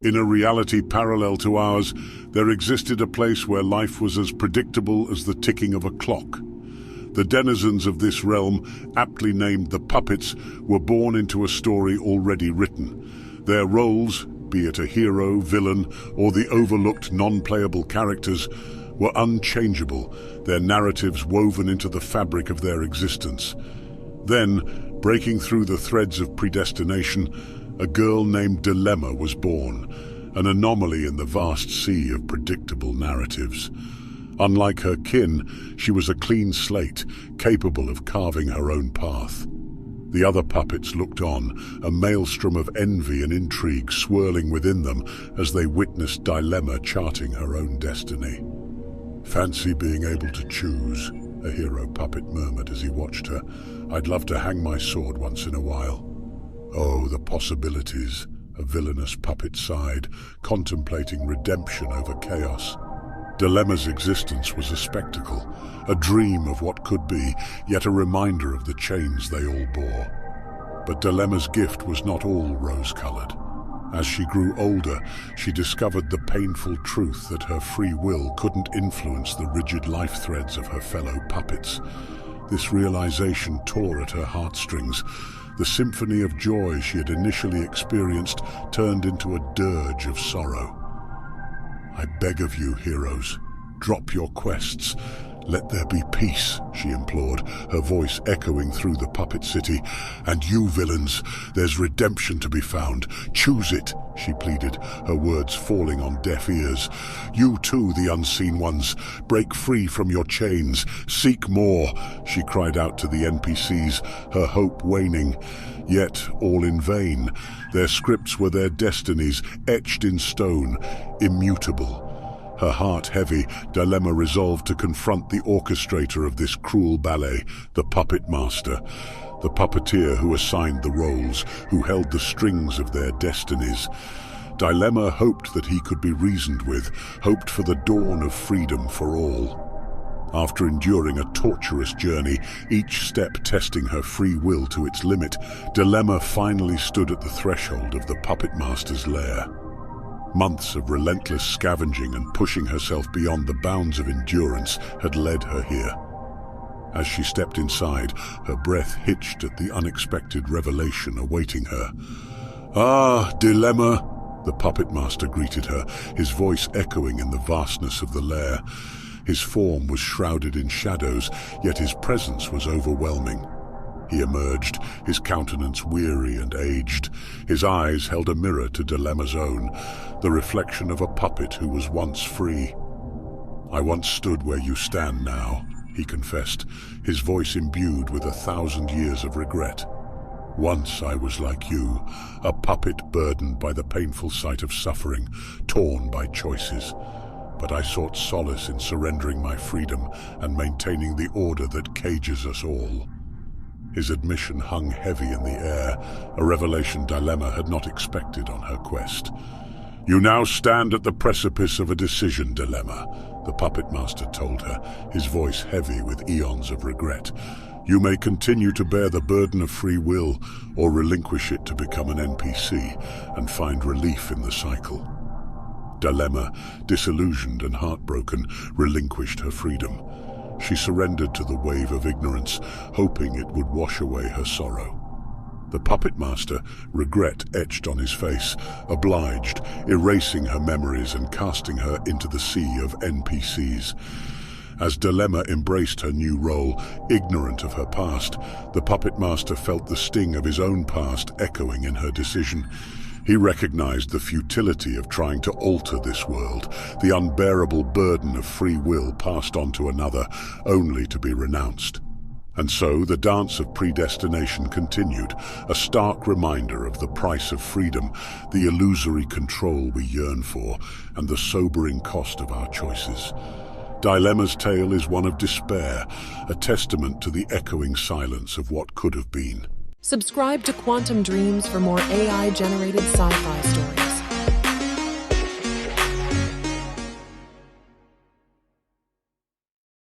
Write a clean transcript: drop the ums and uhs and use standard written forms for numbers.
In a reality parallel to ours, there existed a place where life was as predictable as the ticking of a clock. The denizens of this realm, aptly named the puppets, were born into a story already written. Their roles, be it a hero, villain, or the overlooked non-playable characters, were unchangeable, their narratives woven into the fabric of their existence. Then, breaking through the threads of predestination, a girl named Dilemma was born, an anomaly in the vast sea of predictable narratives. Unlike her kin, she was a clean slate, capable of carving her own path. The other puppets looked on, a maelstrom of envy and intrigue swirling within them as they witnessed Dilemma charting her own destiny. "Fancy being able to choose," a hero puppet murmured as he watched her. "I'd love to hang my sword once in a while." "Oh, the possibilities," a villainous puppet sighed, contemplating redemption over chaos. Dilemma's existence was a spectacle, a dream of what could be, yet a reminder of the chains they all bore. But Dilemma's gift was not all rose-colored. As she grew older, she discovered the painful truth that her free will couldn't influence the rigid life threads of her fellow puppets. This realization tore at her heartstrings. The symphony of joy she had initially experienced turned into a dirge of sorrow. "I beg of you, heroes, drop your quests. Let there be peace," she implored, her voice echoing through the puppet city. "And you, villains, there's redemption to be found. Choose it," she pleaded, her words falling on deaf ears. "You too, the unseen ones, break free from your chains. Seek more," she cried out to the NPCs, her hope waning. Yet all in vain. Their scripts were their destinies, etched in stone, immutable. Her heart heavy, Dilemma resolved to confront the orchestrator of this cruel ballet, the puppet master, the puppeteer who assigned the roles, who held the strings of their destinies. Dilemma hoped that he could be reasoned with, hoped for the dawn of freedom for all. After enduring a torturous journey, each step testing her free will to its limit, Dilemma finally stood at the threshold of the puppet master's lair. Months of relentless scavenging and pushing herself beyond the bounds of endurance had led her here. As she stepped inside, her breath hitched at the unexpected revelation awaiting her. "Ah, Dilemma," the puppet master greeted her, his voice echoing in the vastness of the lair. His form was shrouded in shadows, yet his presence was overwhelming. He emerged, his countenance weary and aged. His eyes held a mirror to Dilemma's own, the reflection of a puppet who was once free. "I once stood where you stand now," he confessed, his voice imbued with 1,000 years of regret. "Once I was like you, a puppet burdened by the painful sight of suffering, torn by choices. But I sought solace in surrendering my freedom and maintaining the order that cages us all." His admission hung heavy in the air, a revelation Dilemma had not expected on her quest. "You now stand at the precipice of a decision, Dilemma," the puppet master told her, his voice heavy with eons of regret. "You may continue to bear the burden of free will, or relinquish it to become an NPC and find relief in the cycle." Dilemma, disillusioned and heartbroken, relinquished her freedom. She surrendered to the wave of ignorance, hoping it would wash away her sorrow. The puppet master, regret etched on his face, obliged, erasing her memories and casting her into the sea of NPCs. As Dilemma embraced her new role, ignorant of her past, the puppet master felt the sting of his own past echoing in her decision. He recognized the futility of trying to alter this world, the unbearable burden of free will passed on to another, only to be renounced. And so the dance of predestination continued, a stark reminder of the price of freedom, the illusory control we yearn for, and the sobering cost of our choices. Dilemma's tale is one of despair, a testament to the echoing silence of what could have been. Subscribe to Quantum Dreams for more AI-generated sci-fi stories.